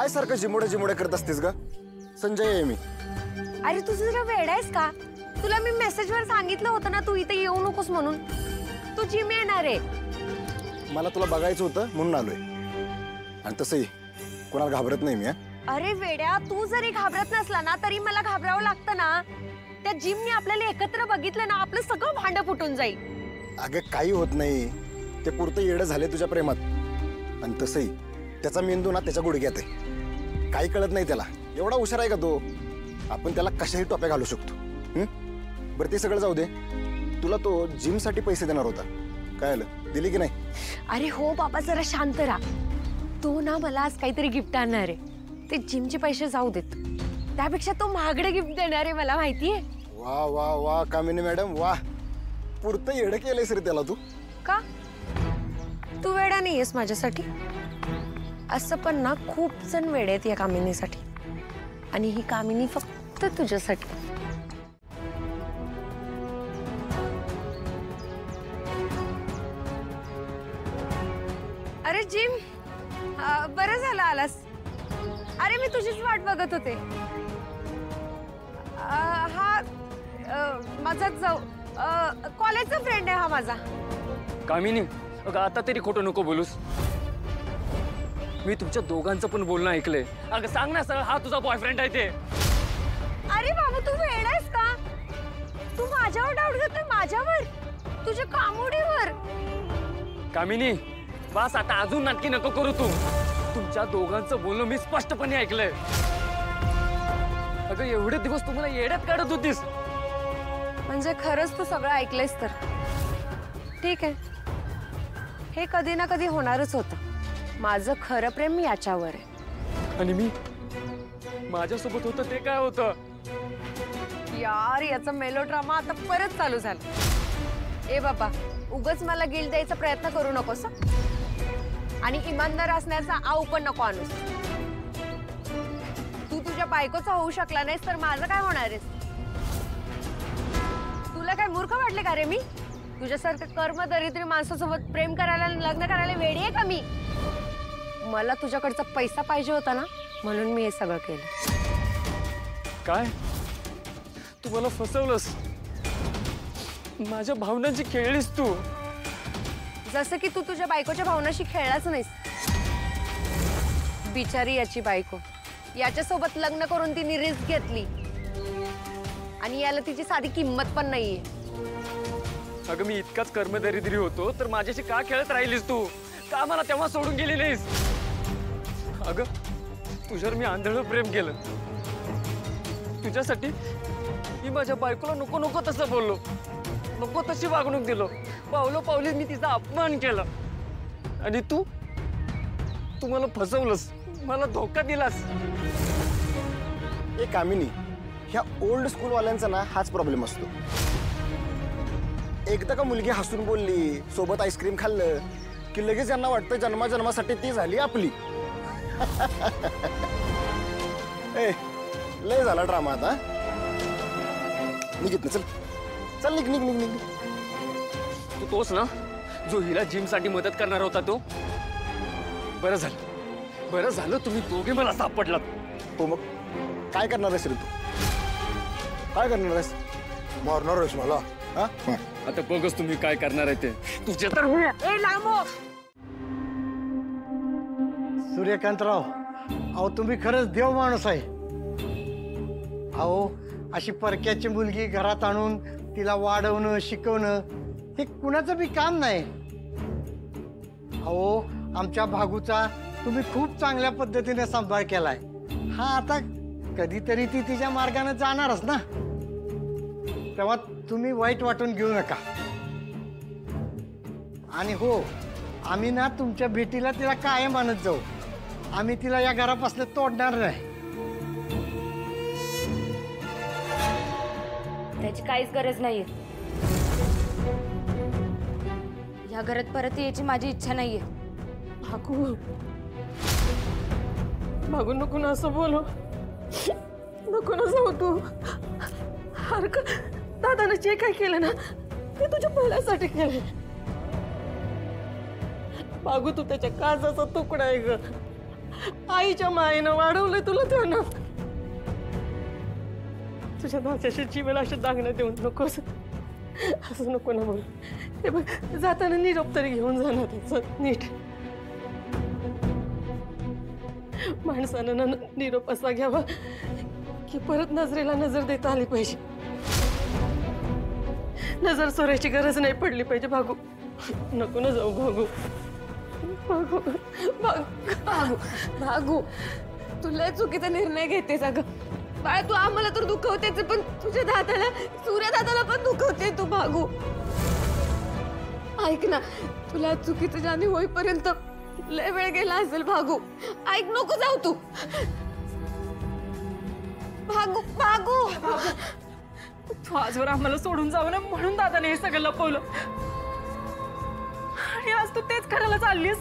काय सारखं जिमुडे जिमुडे करत असतेस ग? संजय आहे मी. अरे तुझं जरा वेड आहेस का? तुला मी मेसेजवर सांगितलं होतं ना तू इथे येऊ नकोस म्हणून. तू जिम येणार आहे. मला तुला बघायचं होतं म्हणून आलोय. आणि तसंही कोणाला घाबरत नाही मी. अरे वेड्या, तू जरी घाबरत नसला ना तरी मला घाबरावं लागतं ना. त्या जिमने आपल्याला एकत्र बघितलं ना आपलं सगळं भांडं फुटून जाईल. अगं काही होत नाही. ते पुरतं येडं झाले तुझ्या प्रेमात. आणि तसंही त्याचा मेंदू ना त्याच्या गुडघ्यात आहे. काही कळत नाही त्याला. एवढा हुशार आहे का तो? आपण त्याला कशाही टोप्या घालू शकतो. बरं ते सगळं जाऊ दे. तुला तो जिम साठी पैसे देणार होता, काय आलं? दिली की नाही? अरे हो बाबा, जरा शांत राहा. तो ना मला आज काहीतरी गिफ्ट आणणार आहे. ते जिमचे पैसे जाऊ देत, त्यापेक्षा तो महागडे गिफ्ट देणार आहे, मला माहितीये. वा वा वा कामिनी मॅडम वा. पुरतं येडं केलंयस रे त्याला तू. का तू वेडा नाहीयेस माझ्यासाठी? असं पण ना खूप जण वेडे आहेत या कामिनीसाठी. आणि ही कामिनी फक्त तुझ्यासाठी. अरे जिम, बरं झालं आलास. अरे मी तुझीच वाट बघत होते. हा माझा कॉलेजचा फ्रेंड आहे हा माझा. कामिनी, अगं आता तरी खोटं नको बोलूस. मी तुमच्या दोघांचं पण बोलणं ऐकलंय. अगं सांग ना सरळ, हा तुझा बॉयफ्रेंड आहे ते. अरे बाबा तू वेडायस का? तू माझ्यावर डाऊट घेतोय? माझ्यावर? तुझ्या कामुडीवर? कामिनी बस आता, अजून नाटकी नको करू तू. तुमच्या दोघांचं बोलणं मी स्पष्टपणे ऐकलंय. अगं एवढे दिवस तुम्हाला येड्यात काढत होतीस. म्हणजे खरंच तू सगळं ऐकलंयस तर ठीक आहे. हे कधी ना कधी होणारच होतं. माझं खरं प्रेम याच्यावर आहे. आणि मी माझ्यासोबत होतं ते काय होतं? यार याचा मेलोड्रामा आता परत चालू झाला. ए बाबा, उगाच मला गिल्ट द्यायचा प्रयत्न करू नकोस. आणि इमानदार असण्याचा आव पण नको आणूस. तू तुझ्या बायकोचा होऊ शकला नाहीस तर माझं काय होणार आहेस? तुला काय मूर्ख वाटले का रे मी? तुझ्यासारखं कर्मदरिद्री माणसासोबत प्रेम करायला, लग्न करायला वेडी आहे का मी? मला तुझ्याकडचा पैसा पाहिजे होता ना, म्हणून मी हे सगळं केलं. काय तू मला फसवलंस? माझ्या भावनांची खेळलीस तू. जसं की तू तुझ्या बायकोच्या भावनाशी खेळलाच नाहीस. बिचारी याची बायको, याच्यासोबत लग्न करून तिने रिस्क घेतली आणि याला तिची साधी किंमत पण नाहीये. अगं मी इतकाच कर्मदरिद्री होतो तर माझ्याशी का खेळत राहिलीस तू? का मला तेव्हा सोडून गेली नाहीस? अगं तुझ्यावर मी आंधळं प्रेम केलं. तुझ्यासाठी मी माझ्या बायकोला नको नको तसं बोललो, नको तशी वागणूक दिलो. पावलो पावली मी तिचा अपमान केला. आणि तू मला फसवलंस, मला धोका दिलास. ए कामिनी, ह्या ओल्ड स्कूल वाल्यांचा ना हाच प्रॉब्लेम असतो. एकदा का मुलगी हसून बोलली, सोबत आईस्क्रीम खाल्लं की लगेच यांना वाटतं जन्माजन्मासाठी ती झाली आपली. ए लय झाला ड्रामा आता. निघित ना, चल चल निघ निघ निघ निघ. तू तोच ना जो हिला जिम साठी मदत करणार होता तो? बरं झालं तुम्ही दोघे मला सापडलात. हो मग काय करणार आहेस रे तू? काय करणार आहेस? मारणार आहेस मला? हा आता बघच तुम्ही काय करणार आहे ते. तुझ्या तर ए लांबो. सूर्यकांतराव, अहो तुम्ही खरंच देव माणूस आहे. अहो अशी परक्याची मुलगी घरात आणून तिला वाढवणं, शिकवणं हे कुणाचं बी काम नाही. अहो आमच्या भागूचा तुम्ही खूप चांगल्या पद्धतीने सांभाळ केलाय. हा आता कधीतरी ती तिच्या मार्गाने जाणारच ना, तेव्हा तुम्ही वाईट वाटून घेऊ नका. आणि हो, आम्ही ना तुमच्या भेटीला तिला कायम आणत जाऊ. आम्ही तिला या घरापासून तोडणार नाही. त्याची काहीच गरज नाहीये. या घरात परत यायची माझी इच्छा नाहीये. भागू नको ना असं बोलो. नको ना जाऊ तू. दादानं जे काय केलं ना ते तुझ्या भल्यासाठी केलं. भागू तू त्याच्या काळजाचा तुकडा आहे ग. आईच्या मायेनं वाढवलंय तुला त्यानं. तुझ्या नाच्याशी जीवेला असं दागण्यात देऊन नकोस. असं नको ना बोल. हे बघ, जाताना निरोप तरी घेऊन जाणार त्याचं नीट. माणसानं ना निरोप असा घ्यावा की परत नजरेला नजर देता आली पाहिजे. नजर सोरायची गरज नाही पडली पाहिजे. भागू नको ना जाऊ. भागू भागू भागू भागू तुला चुकीचा निर्णय घेतेस अगं. बाळा तू आम्हाला तर दुखवतेच पण तुझ्या दादाला सूर्या दादाला पण दुखवते तू. भागू ऐक ना, तुला चुकीचं जाणे होईपर्यंत लय वेळ गेला असेल. भागू ऐक, नको जाऊ तू. भागू भागू तू आजवर आम्हाला सोडून जाऊ ना म्हणून दादाने हे सगळं लपवलं आणि आज तू तेच करायला चाललीस.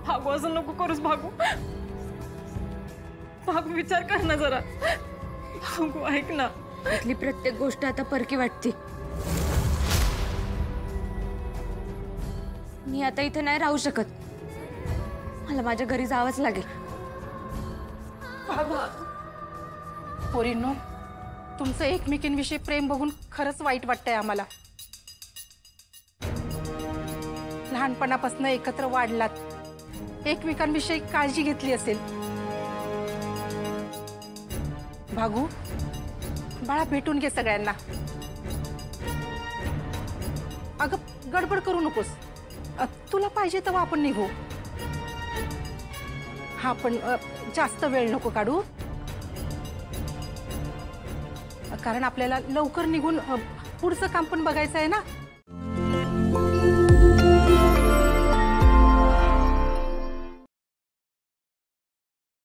भागू असं नको करूस. भागू भागू विचार कर ना जरा. भागू ऐक ना. इथली प्रत्येक गोष्ट आता परकी वाटते. मी आता इथे नाही राहू शकत. मला माझ्या घरी जावंच लागेल. पोरींनो, तुमचं एकमेकींविषयी प्रेम बघून खरंच वाईट वाटतंय आम्हाला. लहानपणापासून एकत्र वाढलात, एकमेकांविषयी काळजी घेतली असेल. भागू बाळा, भेटून घे सगळ्यांना. अगं गडबड करू नकोस. तुला पाहिजे तेव्हा आपण निघू. हा पण जास्त वेळ नको काढू, कारण आपल्याला लवकर निघून पुढचं काम पण बघायचं आहे ना.